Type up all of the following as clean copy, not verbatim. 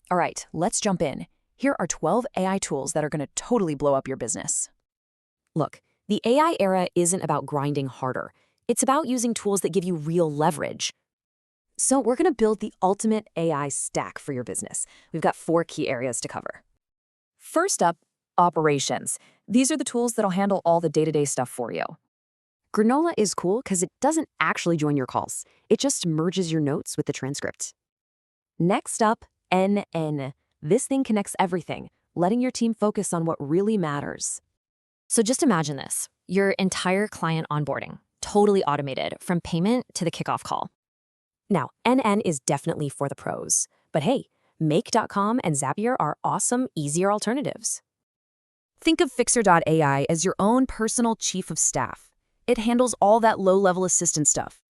All right, let's jump in. Here are 12 AI tools that are going to totally blow up your business. Look, the AI era isn't about grinding harder. It's about using tools that give you real leverage. So we're going to build the ultimate AI stack for your business. We've got 4 key areas to cover. First up, operations. These are the tools that'll handle all the day-to-day stuff for you. Granola is cool because it doesn't actually join your calls. It just merges your notes with the transcript. Next up, NN. This thing connects everything, letting your team focus on what really matters. So just imagine this, your entire client onboarding, totally automated from payment to the kickoff call. Now, NN is definitely for the pros. But hey, Make.com and Zapier are awesome, easier alternatives. Think of Fyxer.ai as your own personal chief of staff. It handles all that low-level assistant stuff.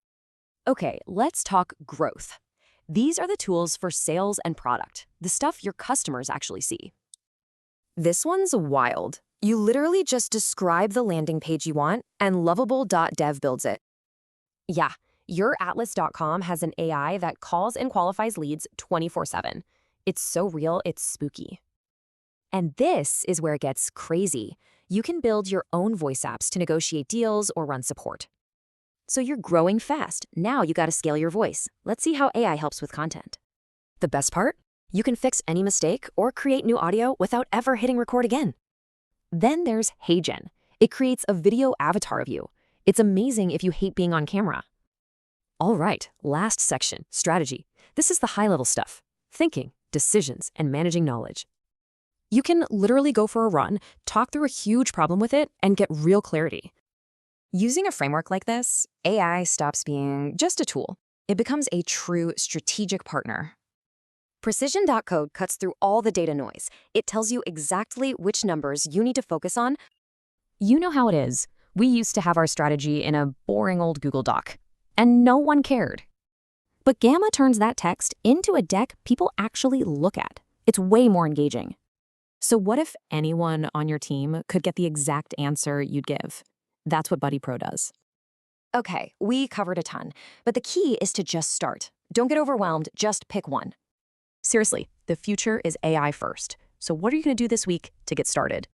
Okay, let's talk growth. These are the tools for sales and product, the stuff your customers actually see. This one's wild. You literally just describe the landing page you want, and Lovable.dev builds it. Yeah, YourAtlas.com has an AI that calls and qualifies leads 24/7. It's so real, it's spooky. And this is where it gets crazy. You can build your own voice apps to negotiate deals or run support. So you're growing fast. Now you got to scale your voice. Let's see how AI helps with content. The best part? You can fix any mistake or create new audio without ever hitting record again. Then there's HeyGen. It creates a video avatar of you. It's amazing if you hate being on camera. All right, last section, strategy. This is the high-level stuff. Thinking, decisions, and managing knowledge. You can literally go for a run, talk through a huge problem with it, and get real clarity. Using a framework like this, AI stops being just a tool. It becomes a true strategic partner. Precision.code cuts through all the data noise. It tells you exactly which numbers you need to focus on. You know how it is. We used to have our strategy in a boring old Google Doc, and no one cared. But Gamma turns that text into a deck people actually look at. It's way more engaging. So what if anyone on your team could get the exact answer you'd give? That's what BuddyPro does. Okay, we covered a ton, but the key is to just start. Don't get overwhelmed, just pick one. Seriously, the future is AI first. So what are you going to do this week to get started?